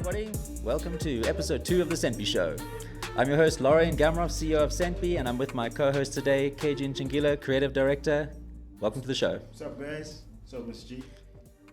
everybody. Welcome to episode 2 of the Centbee Show. I'm your host, Lorien, Gamaroff, CEO of Centbee, and I'm with my co-host today, Ntshingila, Creative Director. Welcome to the show. What's up, guys? What's up, Mr. G?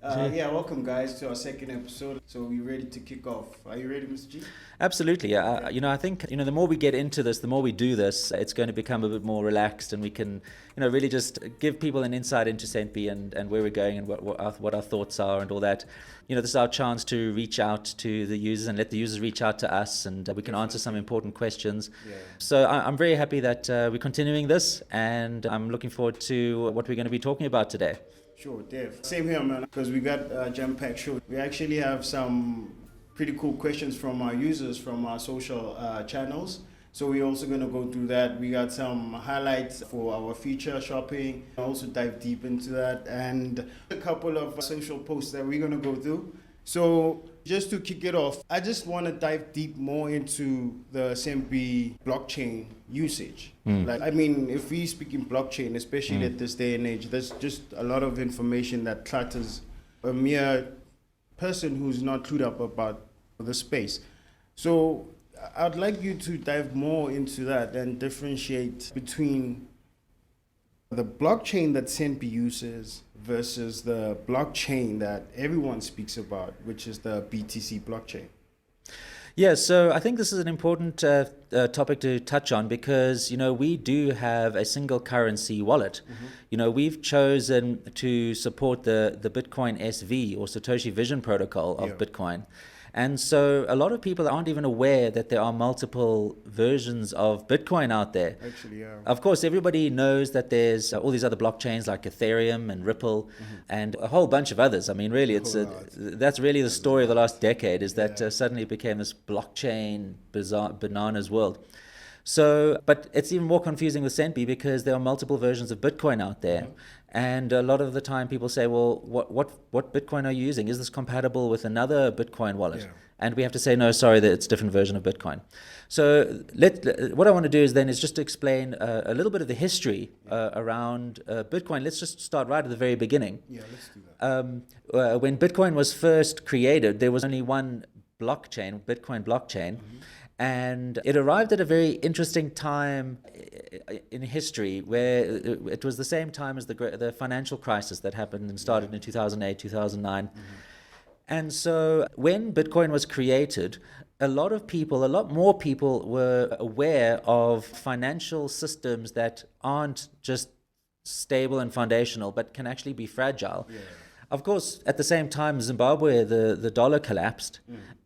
Welcome, guys, to our second episode. So we're ready to kick off. Are you ready, Mr. G? Absolutely. I think, the more we get into this, the more we do this, it's going to become a bit more relaxed, and we can, really just give people an insight into Centbee and where we're going and what our thoughts are and all that. This is our chance to reach out to the users and let the users reach out to us, and we can answer some important questions. Yeah. So I'm very happy that we're continuing this, and I'm looking forward to what we're going to be talking about today. Sure, Dave. Same here, man, because we got a jam-packed show. We actually have some pretty cool questions from our users from our social channels. So we're also going to go through that. We got some highlights for our feature shopping, also dive deep into that, and a couple of social posts that we're going to go through. So just to kick it off, I just want to dive deep more into the Centbee blockchain usage. If we speak in blockchain, especially at this day and age, there's just a lot of information that clutters a mere person who's not clued up about the space. So I'd like you to dive more into that and differentiate between the blockchain that Centbee uses versus the blockchain that everyone speaks about, which is the BTC blockchain. Yeah, so I think this is an important topic to touch on because, we do have a single currency wallet. Mm-hmm. We've chosen to support the Bitcoin SV or Satoshi Vision protocol of Bitcoin. And so a lot of people aren't even aware that there are multiple versions of Bitcoin out there. Actually, yeah. Of course, everybody knows that there's all these other blockchains like Ethereum and Ripple and a whole bunch of others. I mean, really, that's really the story of the last decade is that suddenly it became this blockchain bizarre bananas world. So, but it's even more confusing with Centbee because there are multiple versions of Bitcoin out there. And a lot of the time people say, well, what Bitcoin are you using? Is this compatible with another Bitcoin wallet? Yeah. And we have to say, no, sorry, that it's a different version of Bitcoin. So what I want to do is just to explain a little bit of the history around Bitcoin. Let's just start right at the very beginning. Yeah, let's do that. When Bitcoin was first created, there was only one blockchain, Bitcoin blockchain. And it arrived at a very interesting time in history where it was the same time as the financial crisis that happened and started in 2008, 2009. And so when Bitcoin was created, a lot more people were aware of financial systems that aren't just stable and foundational, but can actually be fragile. Yeah. Of course, at the same time, Zimbabwe, the dollar collapsed.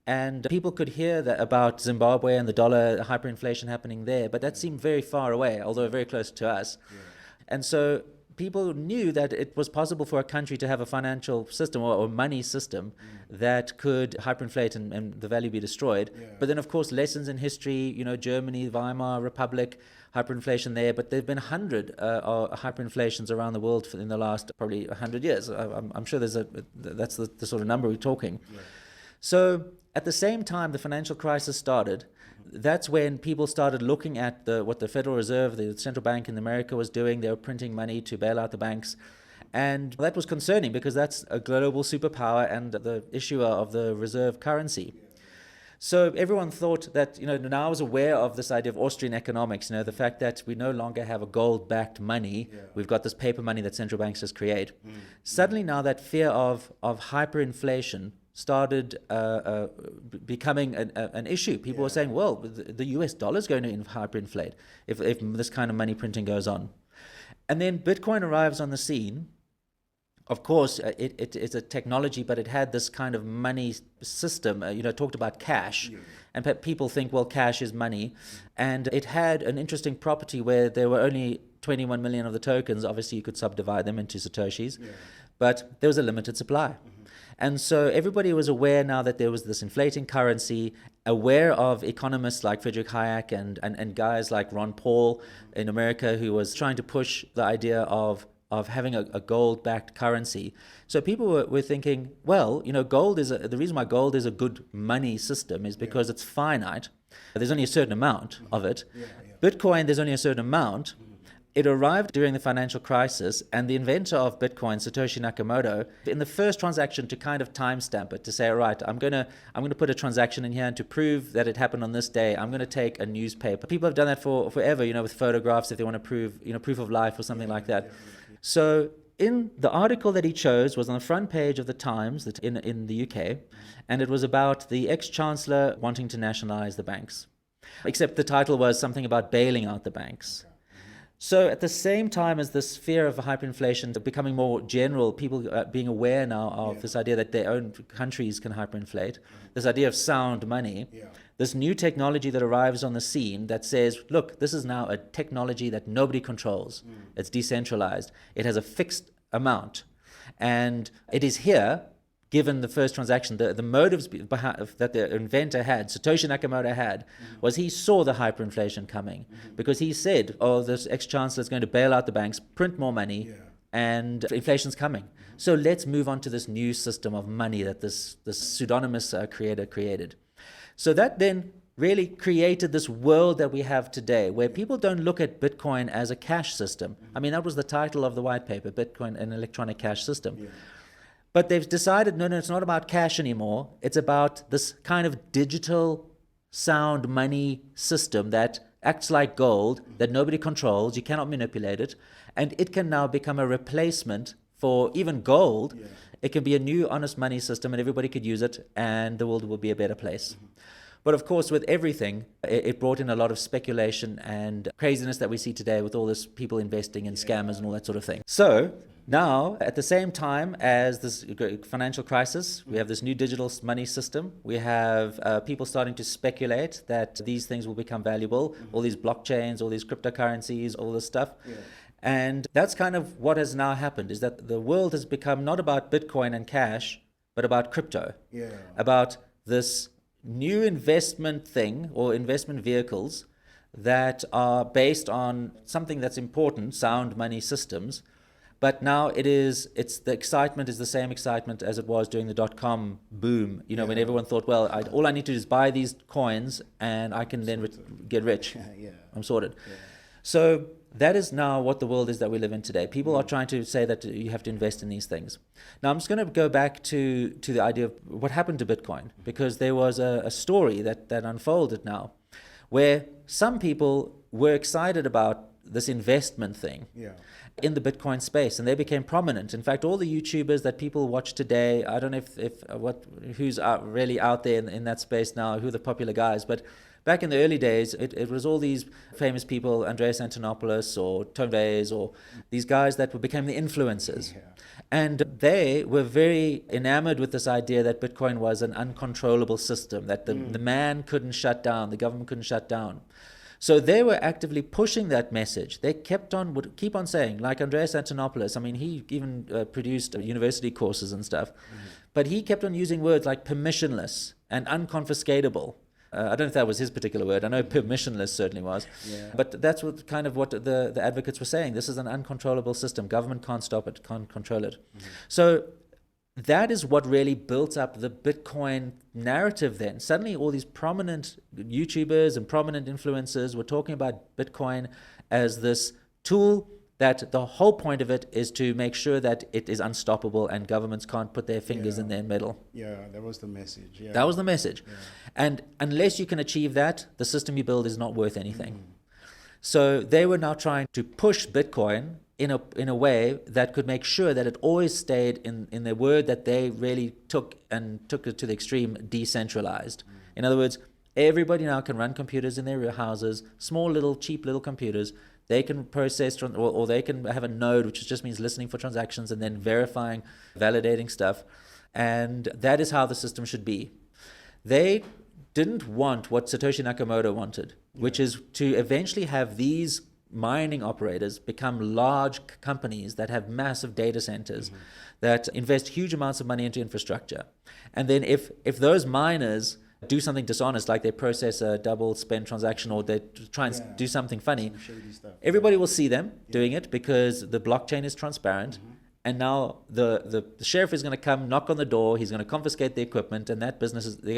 And people could hear that about Zimbabwe and the dollar hyperinflation happening there, but that seemed very far away, although very close to us. Yeah. And so people knew that it was possible for a country to have a financial system or money system that could hyperinflate and the value be destroyed. Yeah. But then, of course, lessons in history, Germany, Weimar Republic, hyperinflation there, but there have been 100 hyperinflations around the world in the last probably 100 years. I'm sure that's the sort of number we're talking. Yeah. So at the same time the financial crisis started, that's when people started looking at what the Federal Reserve, the central bank in America was doing. They were printing money to bail out the banks. And that was concerning because that's a global superpower and the issuer of the reserve currency. So everyone thought that, now I was aware of this idea of Austrian economics, the fact that we no longer have a gold-backed money. Yeah. We've got this paper money that central banks just create. Suddenly now that fear of hyperinflation started becoming an issue. People were saying, well, the US dollar is going to hyperinflate if this kind of money printing goes on. And then Bitcoin arrives on the scene. Of course, it's a technology, but it had this kind of money system, talked about cash. Yeah. And people think, well, cash is money. And it had an interesting property where there were only 21 million of the tokens. Obviously, you could subdivide them into Satoshis. Yeah. But there was a limited supply. And so everybody was aware now that there was this inflating currency, aware of economists like Friedrich Hayek and guys like Ron Paul in America who was trying to push the idea of having a gold-backed currency. So people were thinking, well, gold is the reason why gold is a good money system is because it's finite. There's only a certain amount of it. Bitcoin, there's only a certain amount. It arrived during the financial crisis, and the inventor of Bitcoin, Satoshi Nakamoto, in the first transaction to kind of timestamp it, to say, all right, I'm gonna put a transaction in here, and to prove that it happened on this day, I'm gonna take a newspaper. People have done that for forever, with photographs, if they want to prove, proof of life or something like that. So in the article that he chose was on the front page of the Times in the UK, and it was about the ex-chancellor wanting to nationalize the banks. Except the title was something about bailing out the banks. So at the same time as this fear of hyperinflation becoming more general, people being aware now of this idea that their own countries can hyperinflate, this idea of sound money, this new technology that arrives on the scene that says, look, this is now a technology that nobody controls. It's decentralized. It has a fixed amount. And it is here, given the first transaction, the motives that the inventor had, Satoshi Nakamoto had, was he saw the hyperinflation coming, because he said, oh, this ex-chancellor is going to bail out the banks, print more money, and inflation's coming. So let's move on to this new system of money that this pseudonymous creator created. So that then really created this world that we have today, where people don't look at Bitcoin as a cash system. I mean, that was the title of the white paper, Bitcoin, an electronic cash system. But they've decided, no, it's not about cash anymore. It's about this kind of digital sound money system that acts like gold, that nobody controls, you cannot manipulate it, and it can now become a replacement for even gold. It can be a new honest money system, and everybody could use it, and the world will be a better place. But of course, with everything, it brought in a lot of speculation and craziness that we see today with all this people investing in scammers and all that sort of thing. So now, at the same time as this financial crisis, we have this new digital money system. We have people starting to speculate that these things will become valuable, all these blockchains, all these cryptocurrencies, all this stuff. And that's kind of what has now happened, is that the world has become not about Bitcoin and cash, but about crypto, about this new investment thing or investment vehicles that are based on something that's important, sound money systems. But now it's the excitement is the same excitement as it was during the dot-com boom, when everyone thought, well, all I need to do is buy these coins and I can then get rich. I'm sorted. So that is now what the world is that we live in today. People are trying to say that you have to invest in these things. Now, I'm just going to go back to the idea of what happened to Bitcoin, because there was a story that unfolded now where some people were excited about this investment thing in the Bitcoin space, and they became prominent. In fact, all the YouTubers that people watch today, I don't know who's really out there in that space now, who are the popular guys, but back in the early days, it was all these famous people, Andreas Antonopoulos or Tone Vays, or these guys that became the influencers. And they were very enamored with this idea that Bitcoin was an uncontrollable system, that the man couldn't shut down, the government couldn't shut down. So they were actively pushing that message. They would keep on saying, like Andreas Antonopoulos, I mean, he even produced university courses and stuff, but he kept on using words like permissionless and unconfiscatable. I don't know if that was his particular word. I know permissionless certainly was. But that's what the advocates were saying. This is an uncontrollable system. Government can't stop it, can't control it. So that is what really built up the Bitcoin narrative then. Suddenly all these prominent YouTubers and prominent influencers were talking about Bitcoin as this tool that the whole point of it is to make sure that it is unstoppable and governments can't put their fingers in their middle. That was the message. That was the message. And unless you can achieve that, the system you build is not worth anything. So they were now trying to push Bitcoin in a way that could make sure that it always stayed in their word that they really took it to the extreme, decentralized. In other words, everybody now can run computers in their houses, small little cheap little computers. They can process or they can have a node, which just means listening for transactions and then verifying, validating stuff. And that is how the system should be. They didn't want what Satoshi Nakamoto wanted, which is to eventually have these mining operators become large companies that have massive data centers that invest huge amounts of money into infrastructure. And then if those miners do something dishonest, like they process a double spend transaction or they try and do something funny, everybody will see them doing it because the blockchain is transparent And now the sheriff is going to come, knock on the door, he's going to confiscate the equipment, and that they're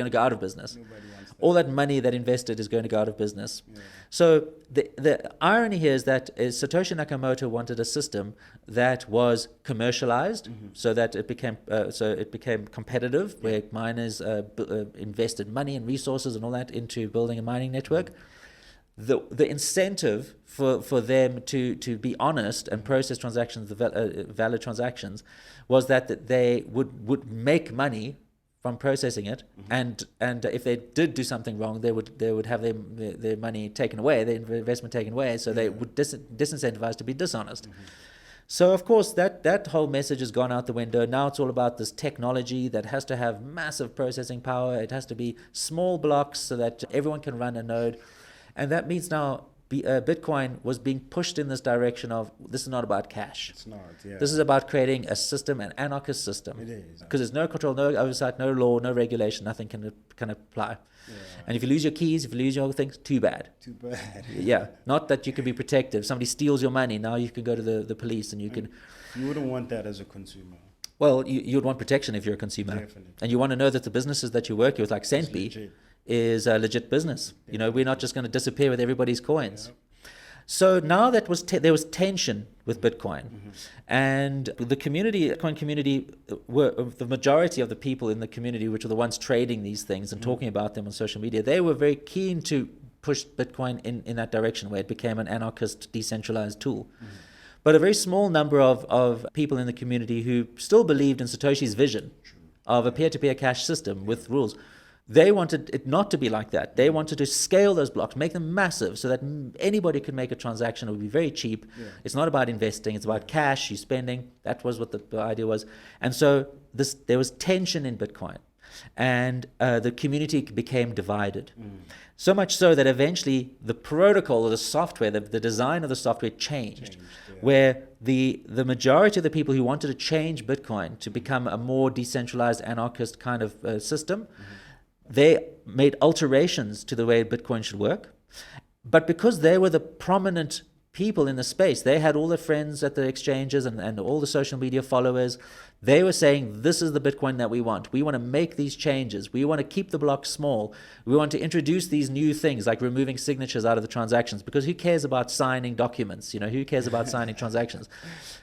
going to go out of business. Nobody wants that. All that money that invested is going to go out of business. So the irony here is that Satoshi Nakamoto wanted a system that was commercialized, so that it became competitive, where miners invested money and resources and all that into building a mining network. The incentive for them to be honest and process transactions, valid transactions, was that they would make money from processing it, and if they did do something wrong, they would have their money taken away, their investment taken away, so they would disincentivize to be dishonest. So of course that whole message has gone out the window. Now it's all about this technology that has to have massive processing power. It has to be small blocks so that everyone can run a node. And that means now Bitcoin was being pushed in this direction of, this is not about cash. It's not, yeah. This is about creating a system, an anarchist system. It is. Because there's no control, no oversight, no law, no regulation, nothing can apply. Yeah. And if you lose your keys, if you lose your things, too bad. Too bad. Yeah, not that you can be protective. Somebody steals your money, now you can go to the police and you can... You wouldn't want that as a consumer. Well, you'd want protection if you're a consumer. Definitely. And you want to know that the businesses that you're working with, like Centbee, is a legit business. You know, we're not just going to disappear with everybody's coins. So now that there was tension with Bitcoin, and the Bitcoin community were the majority of the people in the community, which are the ones trading these things and talking about them on social media. They were very keen to push Bitcoin in that direction, where it became an anarchist, decentralized tool. But a very small number of people in the community who still believed in Satoshi's vision of a peer-to-peer cash system with rules. They wanted it not to be like that. They wanted to scale those blocks, make them massive, so that anybody could make a transaction. It would be very cheap. It's not about investing. It's about cash, you spending. That was what the idea was. And so there was tension in Bitcoin. And the community became divided. So much so that eventually the protocol or the software, the design of the software changed. Where the majority of the people who wanted to change Bitcoin to become a more decentralized, anarchist kind of system, they made alterations to the way Bitcoin should work. But because they were the prominent people in the space, they had all the friends at the exchanges and all the social media followers. They were saying, this is the Bitcoin that we want. We want to make these changes. We want to keep the block small. We want to introduce these new things like removing signatures out of the transactions, because who cares about signing documents? You know, who cares about signing transactions?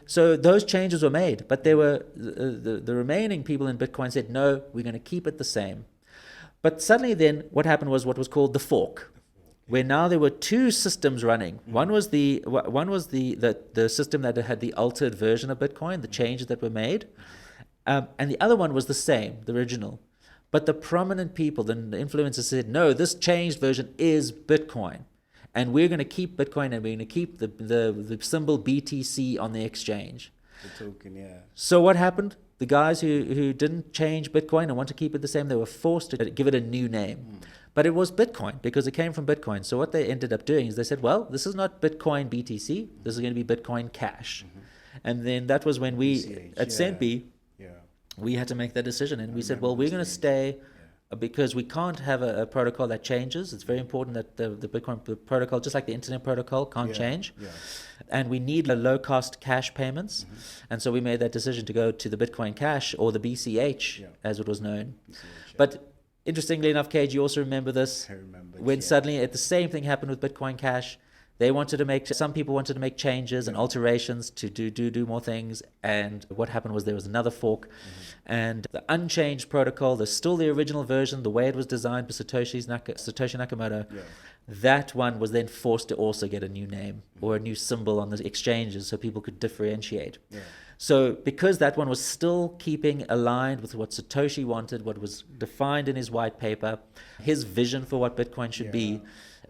So those changes were made, but they were the remaining people in Bitcoin said, no, we're going to keep it the same. But suddenly then what happened was what was called the fork, where now there were two systems running. One was the system that had the altered version of Bitcoin, the changes that were made, and the other one was the same, the original. But the prominent people, the influencers said, no, this changed version is Bitcoin, and we're going to keep Bitcoin, and we're going to keep the symbol BTC on the exchange. The token, yeah. So what happened? The guys who didn't change Bitcoin and want to keep it the same, they were forced to give it a new name. But it was Bitcoin because it came from Bitcoin. So what they ended up doing is they said, well, this is not Bitcoin BTC. This is going to be Bitcoin Cash. And then that was when we, at Centbee, we had to make that decision. And we said, well, we're going to stay because we can't have a protocol that changes. It's very important that the Bitcoin protocol, just like the internet protocol, can't change. And we need low-cost cash payments. And so we made that decision to go to the Bitcoin Cash, or the BCH, as it was known. But interestingly enough, Cage, you also remember this? I remember. When suddenly the same thing happened with Bitcoin Cash. Some people wanted to make changes and alterations to do more things. And what happened was there was another fork. And the unchanged protocol, there's still the original version, the way it was designed by Satoshi Nakamoto. That one was then forced to also get a new name or a new symbol on the exchanges so people could differentiate. So because that one was still keeping aligned with what Satoshi wanted, what was defined in his white paper, his vision for what Bitcoin should be,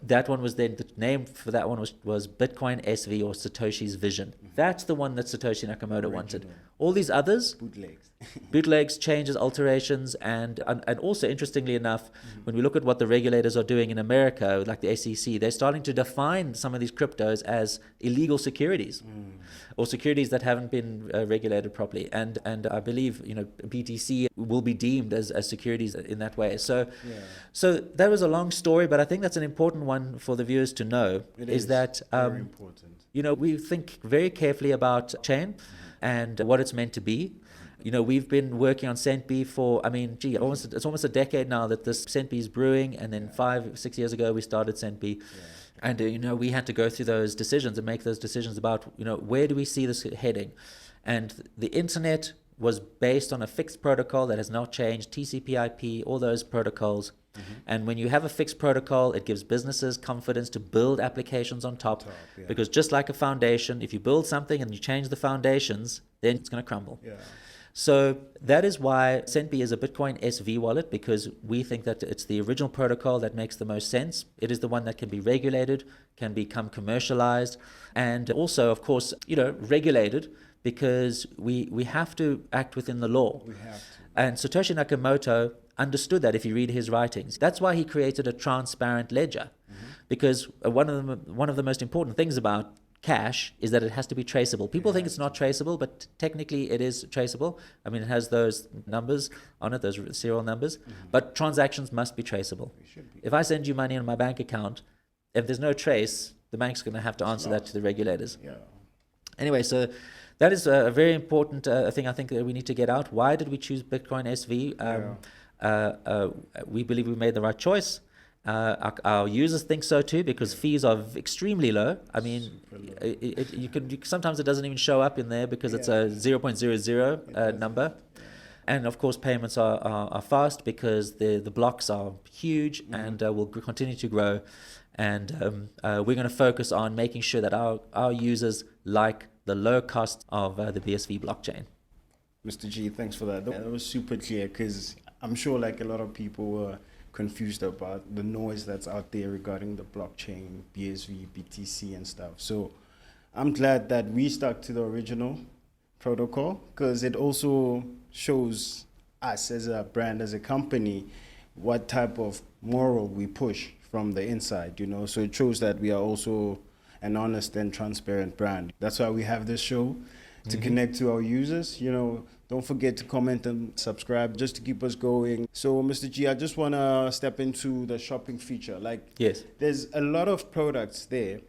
that one was then, the name for that one was Bitcoin SV, or Satoshi's vision. That's the one that Satoshi Nakamoto wanted. All these others, bootlegs, changes, alterations, and also, interestingly enough, when we look at what the regulators are doing in America, like the SEC, they're starting to define some of these cryptos as illegal securities, or securities that haven't been regulated properly. And I believe, BTC will be deemed as securities in that way. So that was a long story, but I think that's an important one for the viewers to know. Is that very important. we think very carefully about chain. and what it's meant to be. You know, we've been working on Centbee for, it's almost a decade now that this Centbee is brewing, and then 5-6 years ago we started Centbee. And, we had to go through those decisions and make those decisions about, where do we see this heading? And the internet was based on a fixed protocol that has not changed, TCP/IP, all those protocols. And when you have a fixed protocol, it gives businesses confidence to build applications on top. Because just like a foundation, if you build something and you change the foundations, then it's going to crumble. So that is why Centbee is a Bitcoin SV wallet, because we think that it's the original protocol that makes the most sense. It is the one that can be regulated, can become commercialized, and also, of course, regulated, because we have to act within the law. We have to. And Satoshi Nakamoto understood that if you read his writings. That's why he created a transparent ledger, because one of the most important things about cash is that it has to be traceable. People think it's not traceable, but technically it is traceable. I mean, it has those numbers on it, those serial numbers, but transactions must be traceable. If I send you money in my bank account, if there's no trace, the bank's going to have to answer that to the regulators. Anyway, so that is a very important thing I think that we need to get out. Why did we choose Bitcoin SV? We believe we made the right choice. Our users think so too, because fees are extremely low. I mean, sometimes it doesn't even show up in there because it's a 0.00 number. And of course, payments are fast because the blocks are huge and will continue to grow. And we're going to focus on making sure that our users like the low cost of the BSV blockchain. Mr. G, thanks for that. That was super clear, because I'm sure like a lot of people were confused about the noise that's out there regarding the blockchain, BSV, BTC and stuff. So I'm glad that we stuck to the original protocol, because it also shows us as a brand, as a company, what type of moral we push from the inside, So it shows that we are also an honest and transparent brand. That's why we have this show, to connect to our users. Don't forget to comment and subscribe just to keep us going. So, Mr. G, I just want to step into the shopping feature. There's a lot of products there,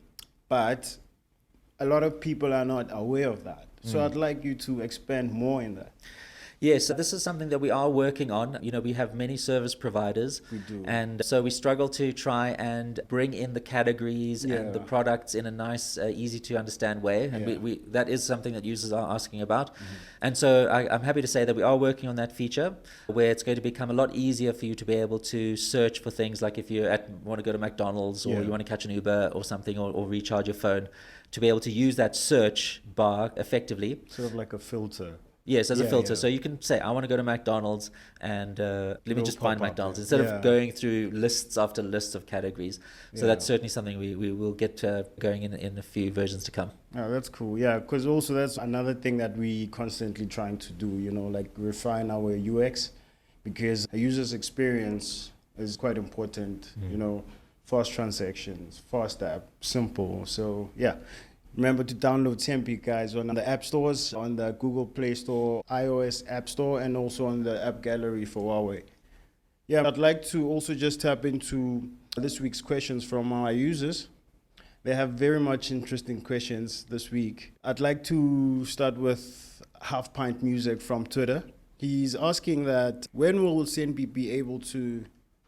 but a lot of people are not aware of that. So I'd like you to expand more in that. Yes, so this is something that we are working on. We have many service providers. We do. And so we struggle to try and bring in the categories and the products in a nice, easy to understand way. And we that is something that users are asking about. And so I'm happy to say that we are working on that feature, where it's going to become a lot easier for you to be able to search for things like if you want to go to McDonald's or you want to catch an Uber or something, or recharge your phone, to be able to use that search bar effectively. Sort of like a filter. Yes, as a filter. So you can say, I want to go to McDonald's, and let me just find McDonald's, instead of going through lists after lists of categories. So that's certainly something we will get going in a few versions to come. Oh, that's cool. Yeah, because also that's another thing that we constantly trying to do, like refine our UX, because a user's experience is quite important, fast transactions, fast app, simple. So yeah. Remember to download Centbee, guys, on the app stores, on the Google Play Store, iOS App Store, and also on the App Gallery for Huawei. Yeah, I'd like to also just tap into this week's questions from our users. They have very much interesting questions this week. I'd like to start with Half Pint Music from Twitter. He's asking that when will Centbee be able to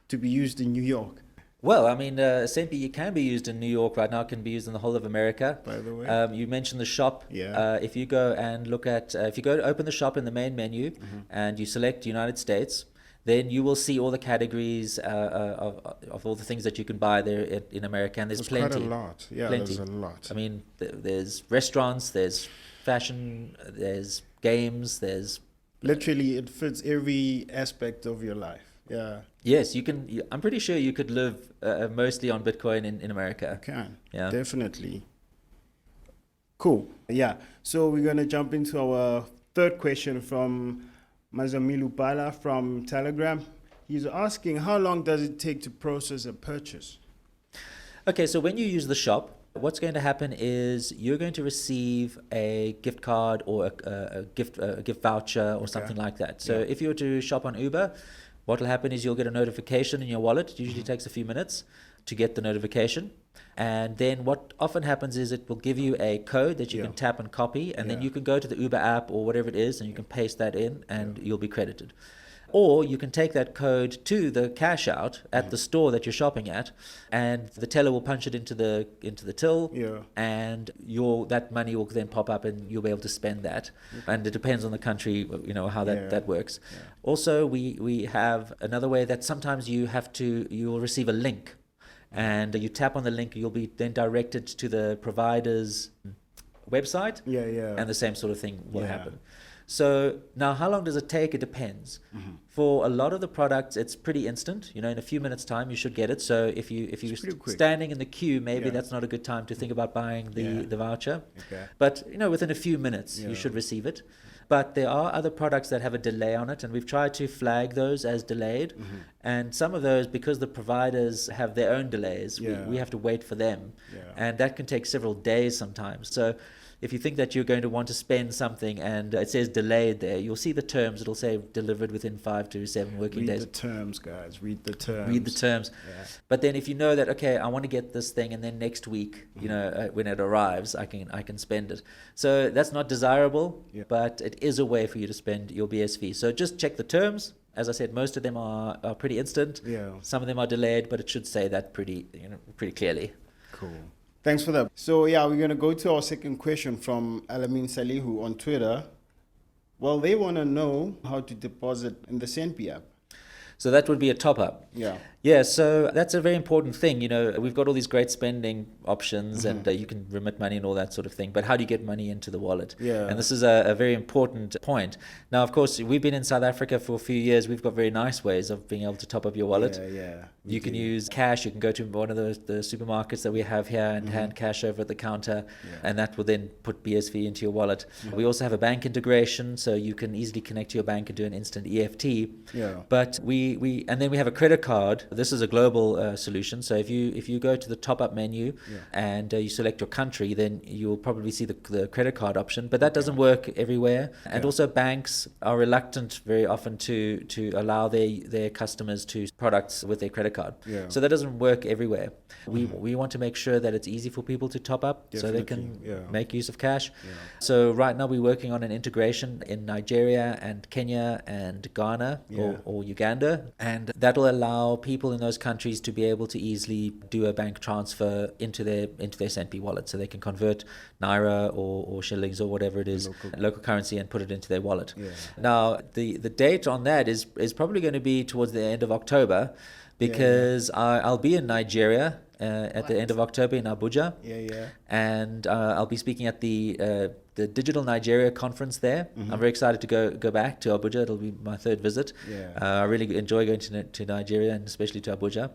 be used in New York? Well, Centbee can be used in New York right now. It can be used in the whole of America. By the way, you mentioned the shop. If you go and look at, if you go to open the shop in the main menu and you select United States, then you will see all the categories of all the things that you can buy there in America. And there's plenty. Quite a lot. Yeah, plenty. There's a lot. There's restaurants, there's fashion, there's games, there's... Literally, it fits every aspect of your life. Yeah. Yes, you can. I'm pretty sure you could live mostly on Bitcoin in America. You can. Yeah. Definitely. Cool. Yeah. So we're going to jump into our third question from Mazamilu Bala from Telegram. He's asking, how long does it take to process a purchase? Okay, so when you use the shop, what's going to happen is you're going to receive a gift card or a gift voucher or something like that. So if you were to shop on Uber, what will happen is you'll get a notification in your wallet. It usually takes a few minutes. to get the notification. And then what often happens is it will give you a code that you can tap and copy, and then you can go to the Uber app or whatever it is, and you can paste that in, and you'll be credited. Or you can take that code to the cash out at the store that you're shopping at, and the teller will punch it into the till, and that money will then pop up, and you'll be able to spend that. And it depends on the country, how that works. Also, we have another way that sometimes you will receive a link, and you tap on the link, you'll be then directed to the provider's website, and the same sort of thing will happen. So now, how long does it take? It depends. For a lot of the products, it's pretty instant. In a few minutes' time, you should get it. So if you're standing in the queue, maybe that's not a good time to think about buying the voucher. But within a few minutes, you should receive it. But there are other products that have a delay on it, and we've tried to flag those as delayed. And some of those, because the providers have their own delays, we have to wait for them. And that can take several days sometimes. So if you think that you're going to want to spend something and it says delayed there, you'll see the terms. It'll say delivered within 5 to 7 working days. Read the terms, guys. Read the terms. Read the terms. But then if you know that, okay, I want to get this thing, and then next week, when it arrives, I can spend it. So that's not desirable, but it is a way for you to spend your BSV. So just check the terms. As I said, most of them are pretty instant. Some of them are delayed, but it should say that pretty clearly. Cool. Thanks for that. So we're going to go to our second question from Alamin Salihu on Twitter. Well, they want to know how to deposit in the Centbee app. So that would be a top-up. Yeah, so that's a very important thing. We've got all these great spending options, and you can remit money and all that sort of thing. But how do you get money into the wallet? And this is a very important point. Now, of course, we've been in South Africa for a few years. We've got very nice ways of being able to top up your wallet. You can use cash. You can go to one of the supermarkets that we have here and hand cash over at the counter, and that will then put BSV into your wallet. We also have a bank integration, so you can easily connect to your bank and do an instant EFT. But and then we have a credit card. This is a global solution. So if you go to the top-up menu and you select your country, then you'll probably see the credit card option. But that doesn't work everywhere. And also banks are reluctant very often to allow their customers to products with their credit card. So that doesn't work everywhere. We want to make sure that it's easy for people to top up so they can make use of cash. So right now we're working on an integration in Nigeria and Kenya and Ghana or Uganda. And that will allow people in those countries to be able to easily do a bank transfer into their Centbee wallet, so they can convert naira or shillings or whatever it is, local currency, and put it into their wallet. Now the date on that is probably going to be towards the end of October, because I'll be in Nigeria at the end of October in Abuja. And I'll be speaking at the Digital Nigeria conference there. I'm very excited to go back to Abuja. It'll be my third visit. I really enjoy going to Nigeria, and especially to Abuja.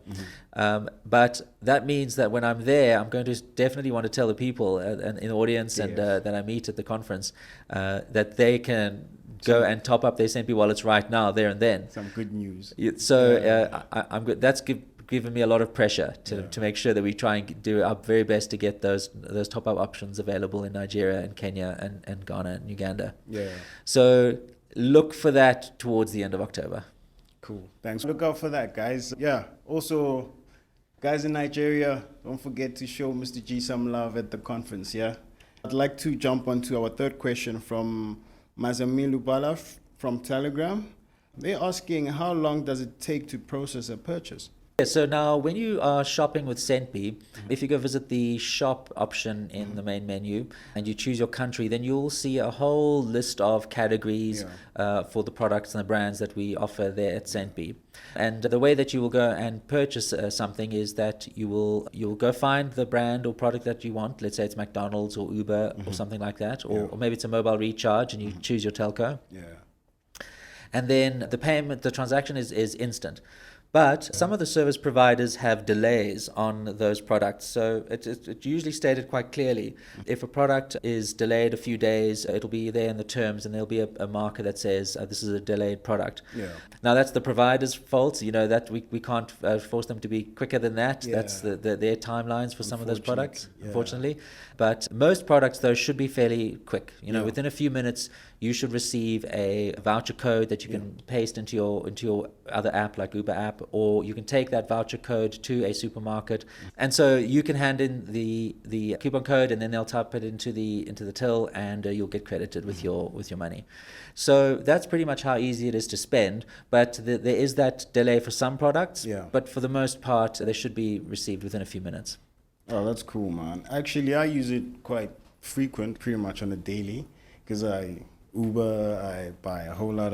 But that means that when I'm there, I'm going to definitely want to tell the people in the audience and that I meet at the conference that they can go and top up their Centbee wallets right now, there and then. Some good news. So I'm good. That's given me a lot of pressure to make sure that we try and do our very best to get those top-up options available in Nigeria and Kenya and Ghana and Uganda. So look for that towards the end of October. Cool. Thanks. Look out for that, guys. Also, guys in Nigeria, don't forget to show Mr. G some love at the conference. I'd like to jump on to our third question from Mazamilu Bala from Telegram. They're asking, how long does it take to process a purchase? So now when you are shopping with Centbee, if you go visit the shop option in the main menu and you choose your country, then you'll see a whole list of categories for the products and the brands that we offer there at Centbee. And the way that you will go and purchase something is that you'll go find the brand or product that you want. Let's say it's McDonald's or Uber or something like that, or maybe it's a mobile recharge and you choose your telco. And then the transaction is instant. But some of the service providers have delays on those products. So it's usually stated quite clearly. If a product is delayed a few days, it'll be there in the terms, and there'll be a marker that says this is a delayed product. Now that's the provider's fault. That we can't force them to be quicker than that. That's their timelines for some of those products, unfortunately. But most products, though, should be fairly quick. Within a few minutes, you should receive a voucher code that you can paste into your other app like Uber app, or you can take that voucher code to a supermarket, and so you can hand in the coupon code, and then they'll type it into the till, and you'll get credited with your money. So that's pretty much how easy it is to spend. But there is that delay for some products. Yeah. But for the most part, they should be received within a few minutes. Oh, that's cool, man. Actually, I use it quite frequent, pretty much on a daily, because I buy a whole lot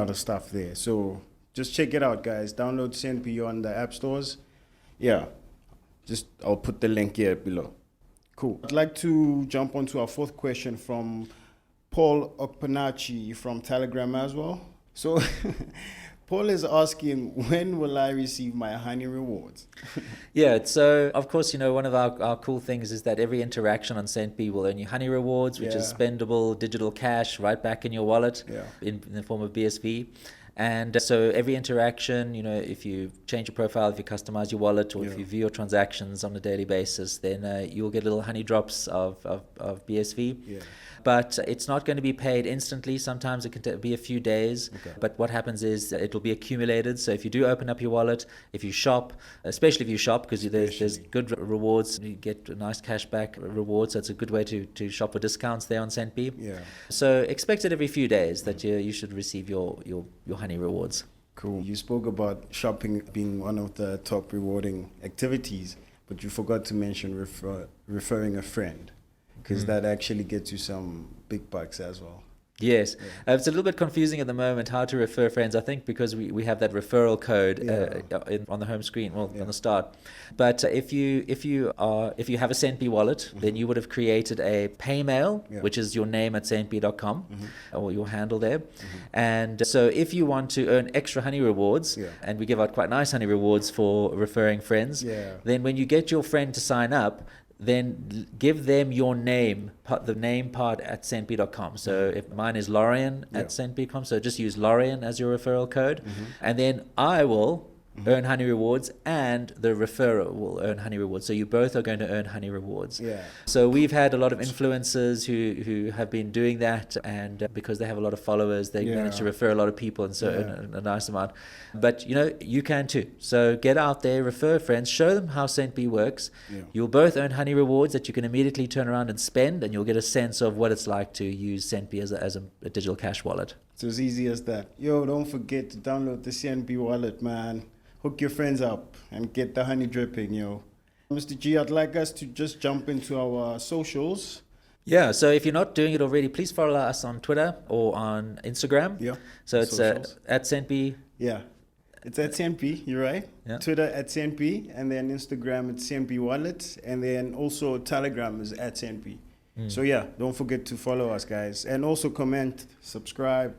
of stuff there. So just check it out, guys. Download Centbee on the app stores. Yeah, I'll put the link here below. Cool. I'd like to jump onto our fourth question from Paul Okpanachi from Telegram as well. So Paul is asking, when will I receive my honey rewards? Yeah, so of course, one of our cool things is that every interaction on Centbee will earn you honey rewards, which is spendable digital cash right back in your wallet in the form of BSV. And so every interaction, if you change your profile, if you customize your wallet, or if you view your transactions on a daily basis, then you'll get little honey drops of BSV. Yeah. But it's not going to be paid instantly. Sometimes it can be a few days. Okay. But what happens is it'll be accumulated. So if you do open up your wallet, if you shop, especially if you shop, because there's good rewards, you get a nice cashback rewards. So it's a good way to shop for discounts there on Centbee. Yeah. So expect it every few days that you should receive your honey rewards. Cool. You spoke about shopping being one of the top rewarding activities, but you forgot to mention referring a friend, because that actually gets you some big bucks as well. Yes. It's a little bit confusing at the moment how to refer friends, I think, because we have that referral code on the home screen, on the start. But if you have a Centbee wallet, then you would have created a Paymail, which is your name at centbee.com, or your handle there. And so if you want to earn extra honey rewards, and we give out quite nice honey rewards for referring friends, then when you get your friend to sign up, then give them your name, the name part at centbee.com. So if mine is Lorien at centbee.com, so just use Lorien as your referral code, and then I will earn honey rewards, and the referrer will earn honey rewards. So you both are going to earn honey rewards. Yeah. So we've had a lot of influencers who have been doing that, and because they have a lot of followers, they manage to refer a lot of people, and so earn a nice amount. But you can too. So get out there, refer friends, show them how Centbee works. Yeah. You'll both earn honey rewards that you can immediately turn around and spend, and you'll get a sense of what it's like to use Centbee as a digital cash wallet. It's as easy as that. Yo, don't forget to download the Centbee wallet, man. Hook your friends up and get the honey dripping, yo. Mr. G, I'd like us to just jump into our socials. Yeah, so if you're not doing it already, please follow us on Twitter or on Instagram. Yeah. So it's at Centbee. Yeah, it's at Centbee, you're right. Yeah. Twitter at Centbee, and then Instagram at Centbee Wallet, and then also Telegram is at Centbee. So yeah, don't forget to follow us, guys. And also comment, subscribe,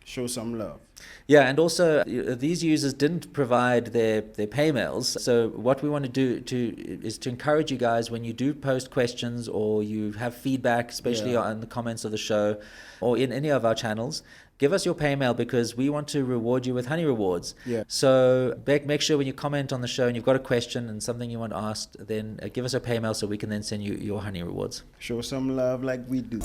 show some love. Yeah, and also these users didn't provide their Paymails. So what we want to do is to encourage you guys, when you do post questions or you have feedback, especially on the comments of the show or in any of our channels, give us your Paymail, because we want to reward you with honey rewards. Yeah. So make sure when you comment on the show and you've got a question and something you want asked, then give us a Paymail so we can then send you your honey rewards. Show some love like we do.